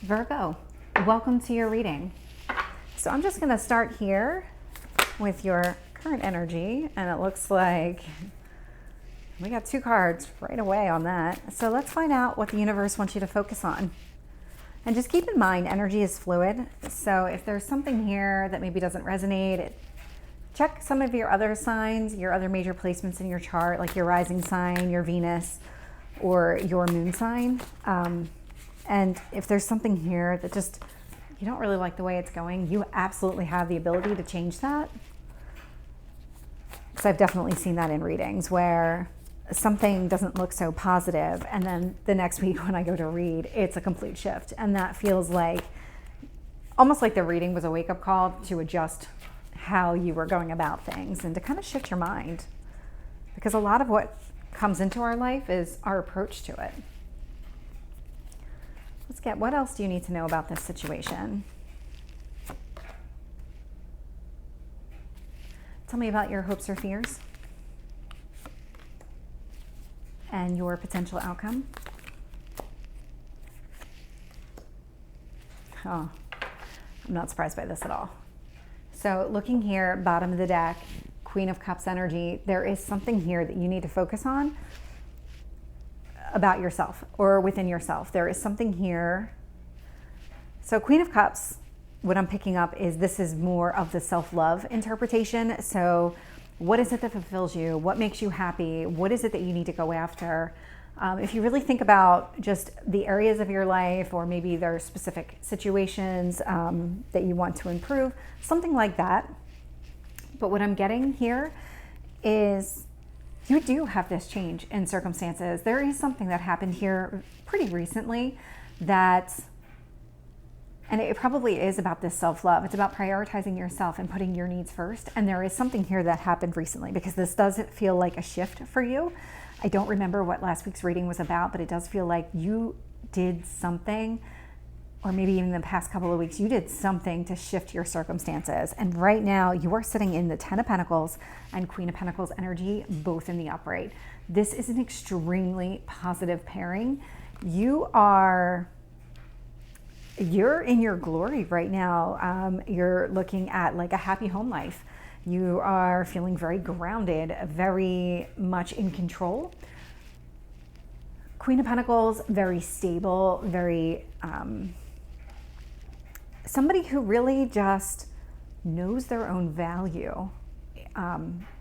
Virgo, welcome to your reading. So I'm just going to start here with your current energy, and it looks like we got two cards right away on that. So let's find out what the universe wants you to focus on. And just keep in mind, energy is fluid. So if there's something here that maybe doesn't resonate, check some of your other signs, your other major placements in your chart, like your rising sign, your Venus, or your moon sign. And if there's something here that just, you don't really like the way it's going, you absolutely have the ability to change that. Because I've definitely seen that in readings where something doesn't look so positive, and then the next week when I go to read, it's a complete shift. And that feels like, almost like the reading was a wake-up call to adjust how you were going about things and to kind of shift your mind. Because a lot of what comes into our life is our approach to it. Let's get, what else do you need to know about this situation? Tell me about your hopes or fears and your potential outcome. Oh, I'm not surprised by this at all. So looking here, bottom of the deck, Queen of Cups energy, there is something here that you need to focus on about yourself or within yourself. There is something here. So Queen of Cups, what I'm picking up is this is more of the self-love interpretation. So what is it that fulfills you? What makes you happy? What is it that you need to go after? If you really think about just the areas of your life, or maybe there are specific situations that you want to improve, something like that. But what I'm getting here is you do have this change in circumstances. There is something that happened here pretty recently that, and it probably is about this self-love. It's about prioritizing yourself and putting your needs first. And there is something here that happened recently, because this does feel like a shift for you. I don't remember what last week's reading was about, but it does feel like you did something, or maybe even the past couple of weeks, you did something to shift your circumstances. And right now you are sitting in the 10 of Pentacles and Queen of Pentacles energy, both in the upright. This is an extremely positive pairing. You're in your glory right now. You're looking at like a happy home life. You are feeling very grounded, very much in control. Queen of Pentacles, very stable, very somebody who really just knows their own value.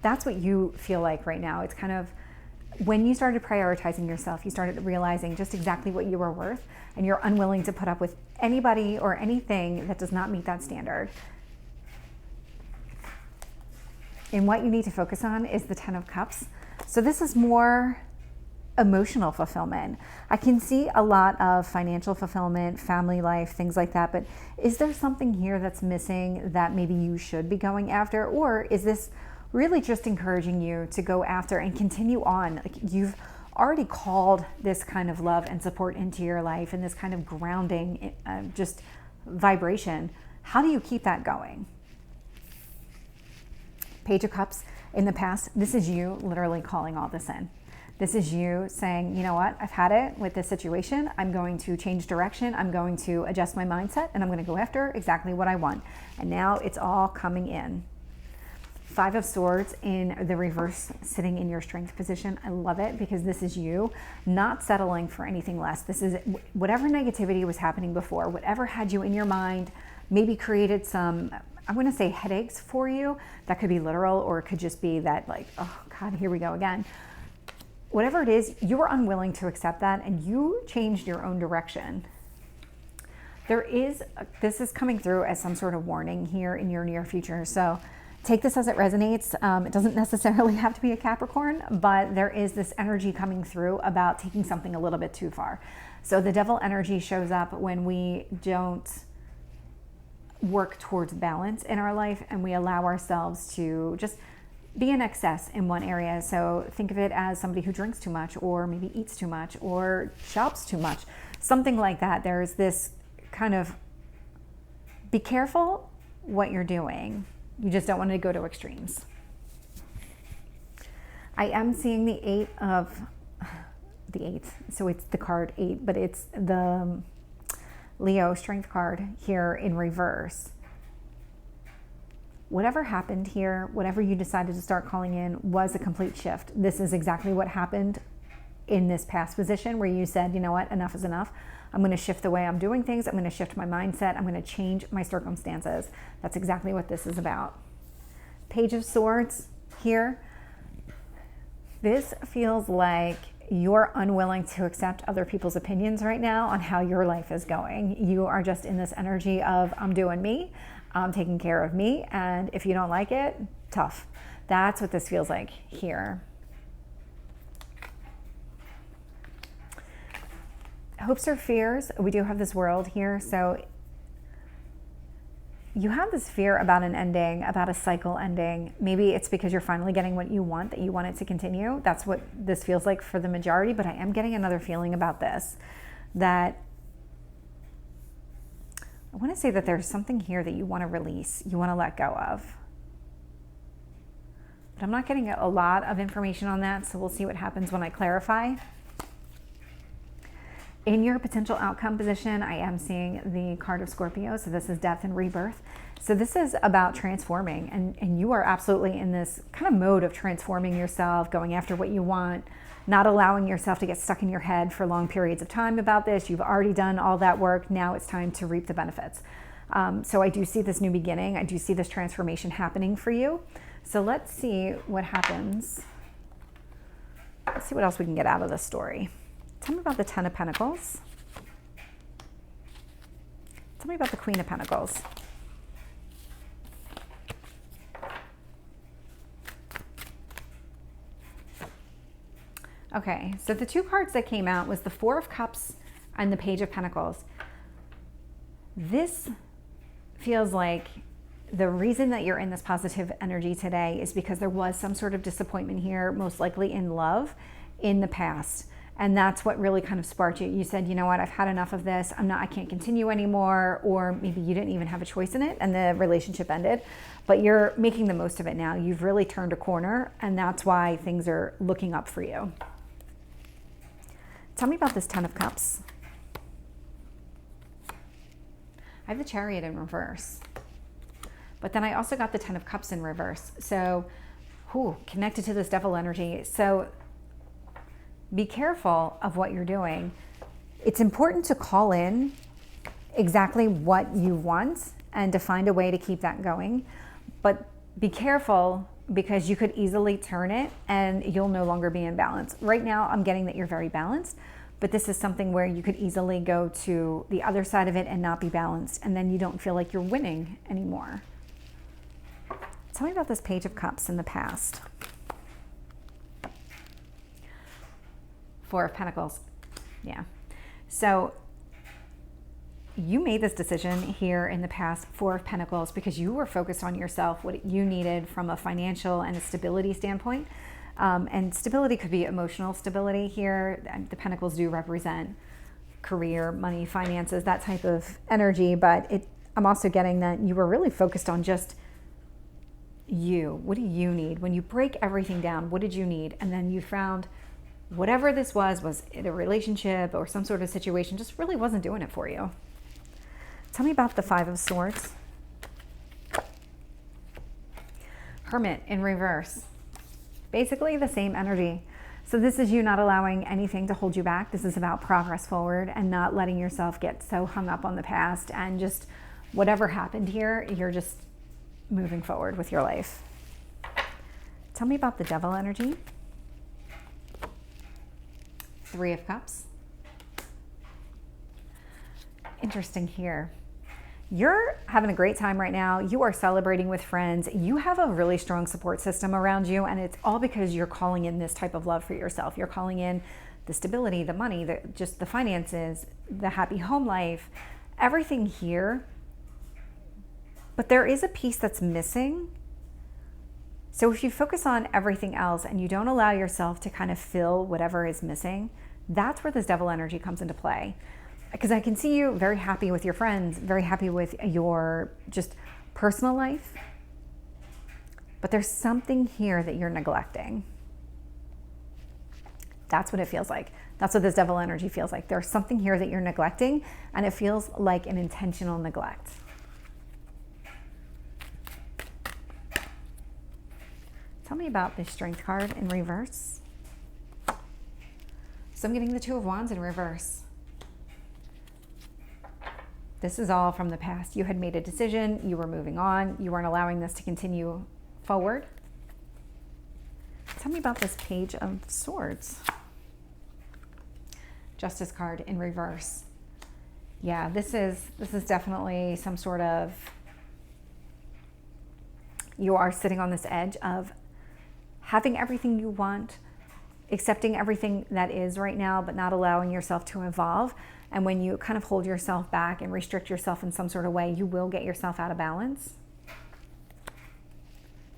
That's what you feel like right now. It's kind of when you started prioritizing yourself, you started realizing just exactly what you were worth, and you're unwilling to put up with anybody or anything that does not meet that standard. And what you need to focus on is the 10 of Cups. So this is more emotional fulfillment. I can see a lot of financial fulfillment, family life, things like that, but is there something here that's missing that maybe you should be going after? Or is this really just encouraging you to go after and continue on? Like, you've already called this kind of love and support into your life, and this kind of grounding, just vibration. How do you keep that going? Page of Cups, in the past, this is you literally calling all this in. This is you saying, you know what, I've had it with this situation. I'm going to change direction. I'm going to adjust my mindset, and I'm going to go after exactly what I want. And now it's all coming in. 5 of Swords in the reverse, sitting in your strength position. I love it, because this is you not settling for anything less. This is whatever negativity was happening before, whatever had you in your mind, maybe created some, I want to say, headaches for you. That could be literal, or it could just be that, like, oh God, here we go again. Whatever it is, you were unwilling to accept that, and you changed your own direction. This is coming through as some sort of warning here in your near future. So take this as it resonates. It doesn't necessarily have to be a Capricorn, but there is this energy coming through about taking something a little bit too far. So the devil energy shows up when we don't work towards balance in our life, and we allow ourselves to just be in excess in one area. So think of it as somebody who drinks too much, or maybe eats too much, or shops too much, something like that. There's this kind of, be careful what you're doing. You just don't want to go to extremes. I am seeing the 8 of, so it's the card 8, but it's the Leo, Strength card here in reverse. Whatever happened here, whatever you decided to start calling in was a complete shift. This is exactly what happened in this past position where you said, you know what, enough is enough. I'm going to shift the way I'm doing things. I'm going to shift my mindset. I'm going to change my circumstances. That's exactly what this is about. Page of Swords here. This feels like you're unwilling to accept other people's opinions right now on how your life is going. You are just in this energy of, I'm doing me, I'm taking care of me, and if you don't like it, tough. That's what this feels like here. Hopes or fears, we do have this World here, so you have this fear about an ending, about a cycle ending. Maybe it's because you're finally getting what you want, that you want it to continue. That's what this feels like for the majority, but I am getting another feeling about this, that I want to say that there's something here that you want to release, you want to let go of. But I'm not getting a lot of information on that, so we'll see what happens when I clarify. In your potential outcome position, I am seeing the card of Scorpio. So this is death and rebirth. So this is about transforming, and you are absolutely in this kind of mode of transforming yourself, going after what you want, not allowing yourself to get stuck in your head for long periods of time about this. You've already done all that work. Now it's time to reap the benefits. So I do see this new beginning. I do see this transformation happening for you. So let's see what happens. Let's see what else we can get out of this story. Tell me about the Ten of Pentacles. Tell me about the Queen of Pentacles. Okay, so the two cards that came out was the Four of Cups and the Page of Pentacles. This feels like the reason that you're in this positive energy today is because there was some sort of disappointment here, most likely in love, in the past. And that's what really kind of sparked you. You said, you know what, I've had enough of this. I can't continue anymore. Or maybe you didn't even have a choice in it and the relationship ended, but you're making the most of it now. You've really turned a corner, and that's why things are looking up for you. Tell me about this Ten of Cups. I have the Chariot in reverse, but then I also got the Ten of Cups in reverse. So, connected to this devil energy. So be careful of what you're doing. It's important to call in exactly what you want and to find a way to keep that going. But be careful, because you could easily turn it and you'll no longer be in balance. Right now, I'm getting that you're very balanced, but this is something where you could easily go to the other side of it and not be balanced, and then you don't feel like you're winning anymore. Tell me about this Page of Cups in the past. Four of Pentacles. Yeah. So you made this decision here in the past, Four of Pentacles, because you were focused on yourself, what you needed from a financial and a stability standpoint. And stability could be emotional stability here. The Pentacles do represent career, money, finances, that type of energy. But I'm also getting that you were really focused on just you. What do you need? When you break everything down, what did you need? And then you found whatever this was it a relationship or some sort of situation, just really wasn't doing it for you. Tell me about the Five of Swords. Hermit in reverse. Basically the same energy. So this is you not allowing anything to hold you back. This is about progress forward and not letting yourself get so hung up on the past, and just whatever happened here, you're just moving forward with your life. Tell me about the Devil energy. Three of Cups. Interesting here. You're having a great time right now. You are celebrating with friends. You have a really strong support system around you, and it's all because you're calling in this type of love for yourself. You're calling in the stability, the money, just the finances, the happy home life, everything here. But there is a piece that's missing. So if you focus on everything else and you don't allow yourself to kind of fill whatever is missing, that's where this Devil energy comes into play. Because I can see you very happy with your friends, very happy with your just personal life. But there's something here that you're neglecting. That's what it feels like. That's what this devil energy feels like. There's something here that you're neglecting, and it feels like an intentional neglect. Tell me about this Strength card in reverse. So I'm getting the Two of Wands in reverse. This is all from the past. You had made a decision, you were moving on, you weren't allowing this to continue forward. Tell me about this Page of Swords. Justice card in reverse. Yeah, this is definitely some sort of, you are sitting on this edge of having everything you want, accepting everything that is right now, but not allowing yourself to evolve. And when you kind of hold yourself back and restrict yourself in some sort of way, you will get yourself out of balance.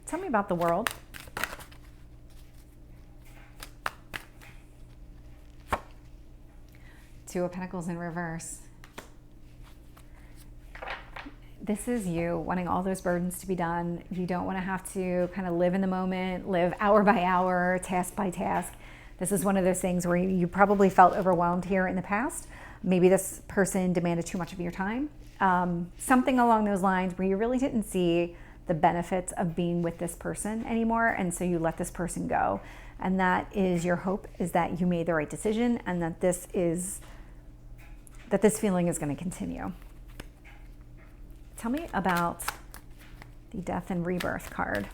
Tell me about the World. Two of Pentacles in reverse. This is you wanting all those burdens to be done. You don't want to have to kind of live in the moment, live hour by hour, task by task. This is one of those things where you probably felt overwhelmed here in the past. Maybe this person demanded too much of your time. Something along those lines where you really didn't see the benefits of being with this person anymore, and so you let this person go. And that is your hope, is that you made the right decision, and that this feeling is going to continue. Tell me about the Death and Rebirth card.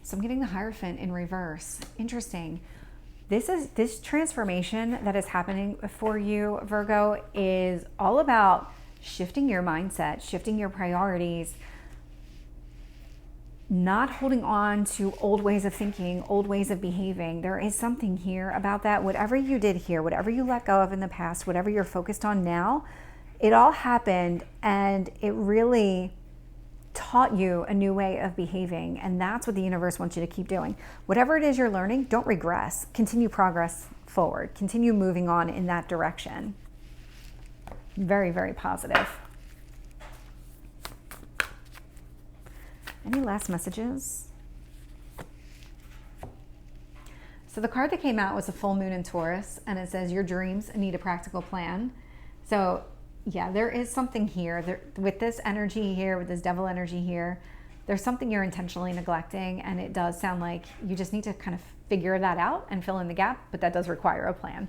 So I'm getting the Hierophant in reverse. Interesting. This transformation that is happening for you, Virgo, is all about shifting your mindset, shifting your priorities, not holding on to old ways of thinking, old ways of behaving. There is something here about that. Whatever you did here, whatever you let go of in the past, whatever you're focused on now, it all happened, and it really taught you a new way of behaving. And that's what the universe wants you to keep doing. Whatever it is you're learning, don't regress. Continue progress forward. Continue moving on in that direction. Very, very positive. Any last messages? So the card that came out was a full moon in Taurus, and it says your dreams need a practical plan. So yeah, there is something here with this energy here, with this devil energy here. There's something you're intentionally neglecting, and it does sound like you just need to kind of figure that out and fill in the gap, but that does require a plan.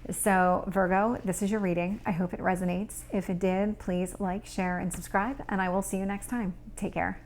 So Virgo, this is your reading. I hope it resonates. If it did, please like, share, and subscribe, and I will see you next time. Take care.